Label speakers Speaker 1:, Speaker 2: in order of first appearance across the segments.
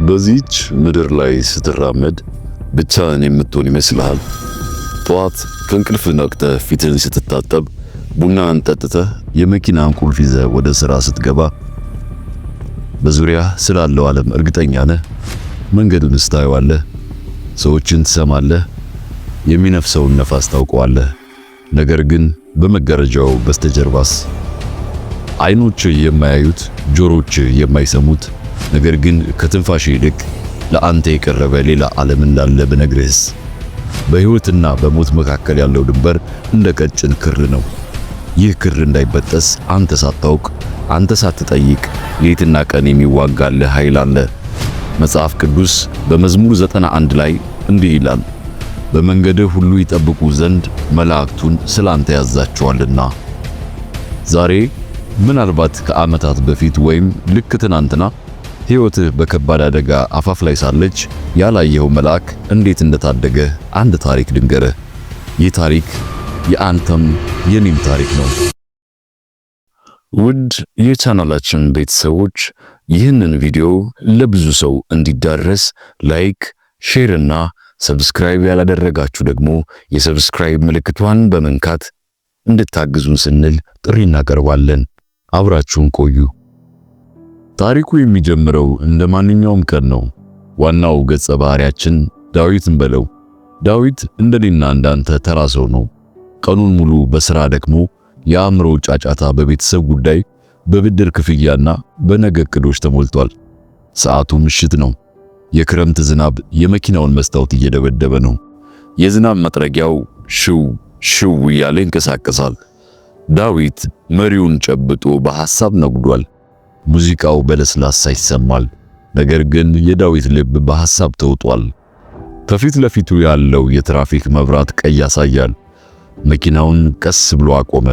Speaker 1: በዚህች ምድር ላይ ስትራመድ ብቻህን የምትሆን ይመስልሃል? ጠዋት ከእንቅልፍ ነቅተህ ፊትን ስትታጠብ፣ ቡናን ጠጥተህ የመኪናን ቁልፍ ይዘህ ወደ ሥራ ስትገባ በዙሪያ ስላለው ዓለም እርግጠኛ ነህ? መንገዱን ታየዋለህ፣ ሰዎችን ትሰማለህ፣ የሚነፍሰውን ነፋስ ታውቀዋለህ። ነገር ግን በመጋረጃው በስተጀርባስ አይኖች የማያዩት፣ ጆሮች የማይሰሙት፣ ነገር ግን ከትንፋሽ ይልቅ ለአንተ የቀረበ ሌላ ዓለም እንዳለ ብነግርህስ? በሕይወትና በሞት መካከል ያለው ድንበር እንደ ቀጭን ክር ነው። ይህ ክር እንዳይበጠስ አንተ ሳታውቅ፣ አንተ ሳትጠይቅ ሌትና ቀን የሚዋጋልህ ኃይል አለ። መጽሐፍ ቅዱስ በመዝሙር 91 ላይ እንዲህ ይላል፣ በመንገድህ ሁሉ ይጠብቁ ዘንድ መላእክቱን ስላንተ ያዛቸዋልና። ዛሬ ምናልባት ከዓመታት በፊት ወይም ልክ ትናንትና ሕይወትህ በከባድ አደጋ አፋፍ ላይ ሳለች ያላየኸው መልአክ እንዴት እንደታደገ አንድ ታሪክ ልንገርህ። ይህ ታሪክ የአንተም የኔም ታሪክ ነው። ውድ የቻናላችን ቤተሰቦች ይህንን ቪዲዮ ለብዙ ሰው እንዲዳረስ ላይክ፣ ሼር እና ሰብስክራይብ ያላደረጋችሁ ደግሞ የሰብስክራይብ ምልክቷን በመንካት እንድታግዙን ስንል ጥሪ እናቀርባለን። አብራችሁን ቆዩ። ታሪኩ የሚጀምረው እንደ ማንኛውም ቀን ነው። ዋናው ገጸ ባህሪያችን ዳዊትን በለው። ዳዊት እንደኔና እንዳንተ ተራ ሰው ነው። ቀኑን ሙሉ በሥራ ደክሞ የአእምሮ ጫጫታ በቤተሰብ ጉዳይ፣ በብድር ክፍያና በነገ ዕቅዶች ተሞልቷል። ሰዓቱ ምሽት ነው። የክረምት ዝናብ የመኪናውን መስታወት እየደበደበ ነው። የዝናብ መጥረጊያው ሽው ሽው እያለ ይንቀሳቀሳል። ዳዊት መሪውን ጨብጦ በሐሳብ ነጉዷል። ሙዚቃው በለስላሳ ይሰማል። ነገር ግን የዳዊት ልብ በሐሳብ ተውጧል። ከፊት ለፊቱ ያለው የትራፊክ መብራት ቀይ ያሳያል። መኪናውን ቀስ ብሎ አቆመ።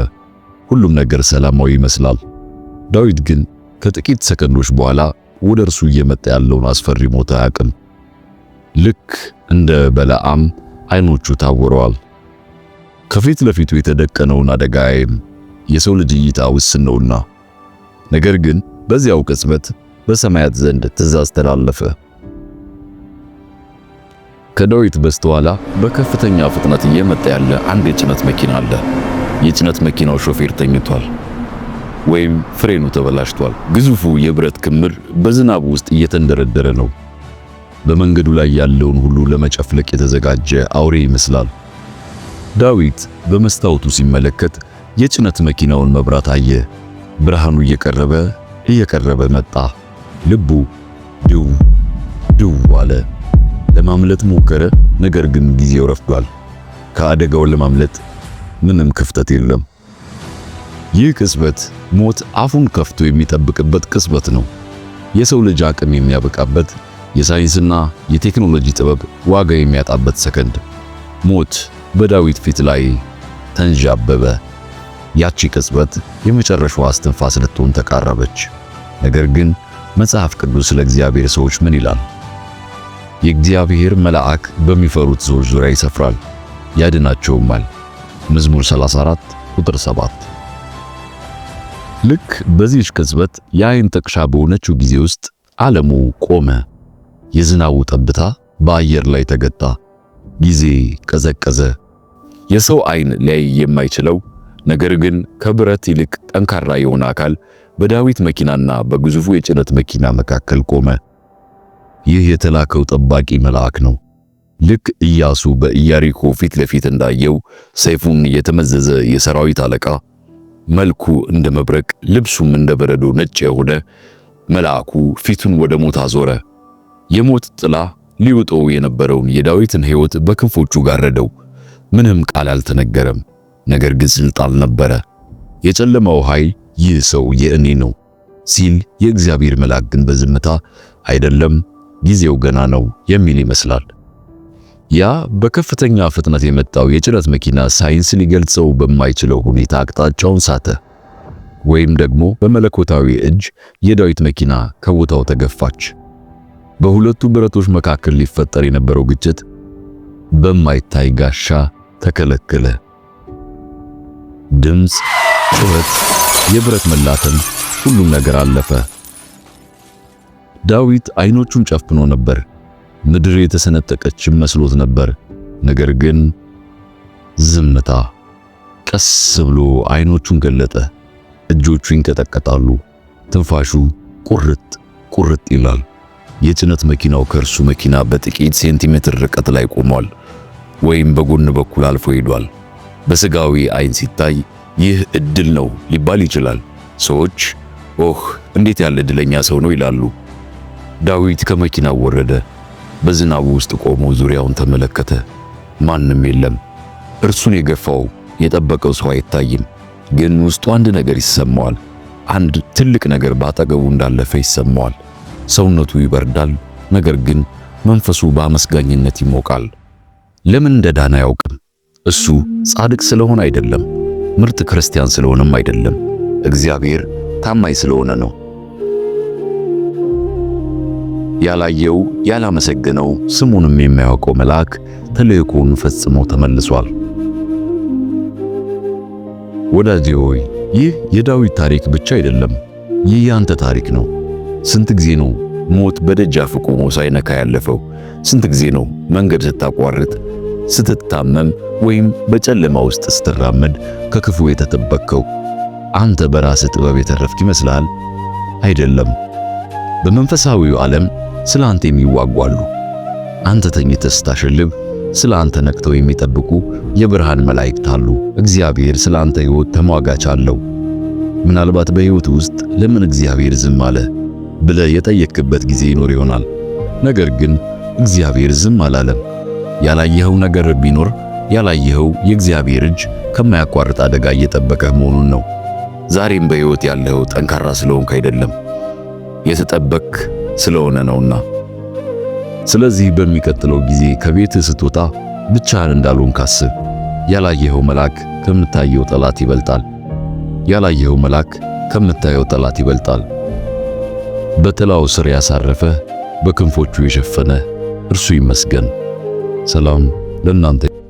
Speaker 1: ሁሉም ነገር ሰላማዊ ይመስላል። ዳዊት ግን ከጥቂት ሰከንዶች በኋላ ወደ እርሱ እየመጣ ያለውን አስፈሪ ሞት አያውቅም። ልክ እንደ በለዓም አይኖቹ ታውረዋል። ከፊት ለፊቱ የተደቀነውን አደጋ አያይም። የሰው ልጅ እይታ ውስን ነውና። ነገር ግን በዚያው ቅጽበት በሰማያት ዘንድ ትእዛዝ ተላለፈ። ከዳዊት በስተኋላ በከፍተኛ ፍጥነት እየመጣ ያለ አንድ የጭነት መኪና አለ። የጭነት መኪናው ሾፌር ተኝቷል ወይም ፍሬኑ ተበላሽቷል። ግዙፉ የብረት ክምር በዝናብ ውስጥ እየተንደረደረ ነው። በመንገዱ ላይ ያለውን ሁሉ ለመጨፍለቅ የተዘጋጀ አውሬ ይመስላል። ዳዊት በመስታወቱ ሲመለከት የጭነት መኪናውን መብራት አየ። ብርሃኑ እየቀረበ መጣ። ልቡ ድው ድው አለ። ለማምለጥ ሞከረ፣ ነገር ግን ጊዜው ረፍዷል። ከአደጋው ለማምለጥ ምንም ክፍተት የለም። ይህ ቅጽበት ሞት አፉን ከፍቶ የሚጠብቅበት ቅጽበት ነው። የሰው ልጅ አቅም የሚያበቃበት፣ የሳይንስና የቴክኖሎጂ ጥበብ ዋጋ የሚያጣበት ሰከንድ። ሞት በዳዊት ፊት ላይ ተንዣበበ። ያቺ ቅጽበት የመጨረሻዋ እስትንፋስ ልትሆን ተቃረበች። ነገር ግን መጽሐፍ ቅዱስ ስለ እግዚአብሔር ሰዎች ምን ይላል? የእግዚአብሔር መልአክ በሚፈሩት ሰዎች ዙሪያ ይሰፍራል፣ ያድናቸውማል። መዝሙር 34 ቁጥር 7። ልክ በዚህች ቅጽበት የአይን ጥቅሻ በሆነችው ጊዜ ውስጥ ዓለሙ ቆመ። የዝናቡ ጠብታ በአየር ላይ ተገታ። ጊዜ ቀዘቀዘ። የሰው አይን ሊያይ የማይችለው ነገር ግን ከብረት ይልቅ ጠንካራ የሆነ አካል በዳዊት መኪናና በግዙፉ የጭነት መኪና መካከል ቆመ። ይህ የተላከው ጠባቂ መልአክ ነው። ልክ ኢያሱ በኢያሪኮ ፊት ለፊት እንዳየው ሰይፉን የተመዘዘ የሰራዊት አለቃ፣ መልኩ እንደ መብረቅ ልብሱም እንደ በረዶ ነጭ የሆነ መልአኩ ፊቱን ወደ ሞት አዞረ። የሞት ጥላ ሊውጠው የነበረውን የዳዊትን ሕይወት በክንፎቹ ጋረደው። ምንም ቃል አልተነገረም፣ ነገር ግን ስልጣን ነበረ። የጨለማው ኃይል ይህ ሰው የእኔ ነው ሲል፣ የእግዚአብሔር መልአክ ግን በዝምታ አይደለም፣ ጊዜው ገና ነው የሚል ይመስላል። ያ በከፍተኛ ፍጥነት የመጣው የጭነት መኪና ሳይንስ ሊገልጸው በማይችለው ሁኔታ አቅጣጫውን ሳተ። ወይም ደግሞ በመለኮታዊ እጅ የዳዊት መኪና ከቦታው ተገፋች። በሁለቱ ብረቶች መካከል ሊፈጠር የነበረው ግጭት በማይታይ ጋሻ ተከለከለ። ድምፅ፣ ጩኸት፣ የብረት መላተም፣ ሁሉም ነገር አለፈ። ዳዊት አይኖቹን ጨፍኖ ነበር። ምድር የተሰነጠቀችም መስሎት ነበር። ነገር ግን ዝምታ። ቀስ ብሎ አይኖቹን ገለጠ። እጆቹ ይንቀጠቀጣሉ። ትንፋሹ ቁርጥ ቁርጥ ይላል። የጭነት መኪናው ከእርሱ መኪና በጥቂት ሴንቲሜትር ርቀት ላይ ቆሟል፣ ወይም በጎን በኩል አልፎ ሄዷል። በስጋዊ አይን ሲታይ ይህ እድል ነው ሊባል ይችላል። ሰዎች ኦህ እንዴት ያለ እድለኛ ሰው ነው ይላሉ። ዳዊት ከመኪናው ወረደ። በዝናቡ ውስጥ ቆሞ ዙሪያውን ተመለከተ። ማንም የለም። እርሱን የገፋው የጠበቀው ሰው አይታይም። ግን ውስጡ አንድ ነገር ይሰማዋል። አንድ ትልቅ ነገር ባጠገቡ እንዳለፈ ይሰማዋል። ሰውነቱ ይበርዳል፣ ነገር ግን መንፈሱ በአመስጋኝነት ይሞቃል። ለምን እንደዳነ አያውቅም። እሱ ጻድቅ ስለሆነ አይደለም፣ ምርጥ ክርስቲያን ስለሆነም አይደለም። እግዚአብሔር ታማኝ ስለሆነ ነው። ያላየው ያላመሰገነው ስሙንም የማያውቀው መልአክ ተልእኮውን ፈጽሞ ተመልሷል። ወዳጄ ሆይ ይህ የዳዊት ታሪክ ብቻ አይደለም፣ ይህ ያንተ ታሪክ ነው። ስንት ጊዜ ነው ሞት በደጃፍ ቆሞ ሳይነካ ያለፈው? ስንት ጊዜ ነው መንገድ ስታቋርጥ፣ ስትታመም ወይም በጨለማ ውስጥ ስትራመድ ከክፉ የተጠበቅከው? አንተ በራስህ ጥበብ የተረፍክ ይመስልሃል? አይደለም። በመንፈሳዊው ዓለም ስለ አንተ የሚዋጉ አሉ። አንተ ተኝተህ ስታሸልብ ስለ አንተ ነቅተው የሚጠብቁ የብርሃን መላእክት አሉ። እግዚአብሔር ስለ አንተ ሕይወት ተሟጋች አለው። ምናልባት በሕይወት ውስጥ ለምን እግዚአብሔር ዝም አለ ብለህ የጠየቅክበት ጊዜ ይኖር ይሆናል። ነገር ግን እግዚአብሔር ዝም አላለም። ያላየኸው ነገር ቢኖር ያላየኸው የእግዚአብሔር እጅ ከማያቋርጥ አደጋ እየጠበቀህ መሆኑን ነው። ዛሬም በሕይወት ያለኸው ጠንካራ ስለሆንክ አይደለም፣ የተጠበቅ ስለሆነ ነውና። ስለዚህ በሚቀጥለው ጊዜ ከቤትህ ስትወጣ ብቻህን እንዳልሆንክ አስብ። ያላየኸው መልአክ ከምታየው ጠላት ይበልጣል። ያላየኸው መልአክ ከምታየው ጠላት ይበልጣል። በጥላው ስር ያሳረፈ በክንፎቹ የሸፈነ እርሱ ይመስገን። ሰላም ለእናንተ።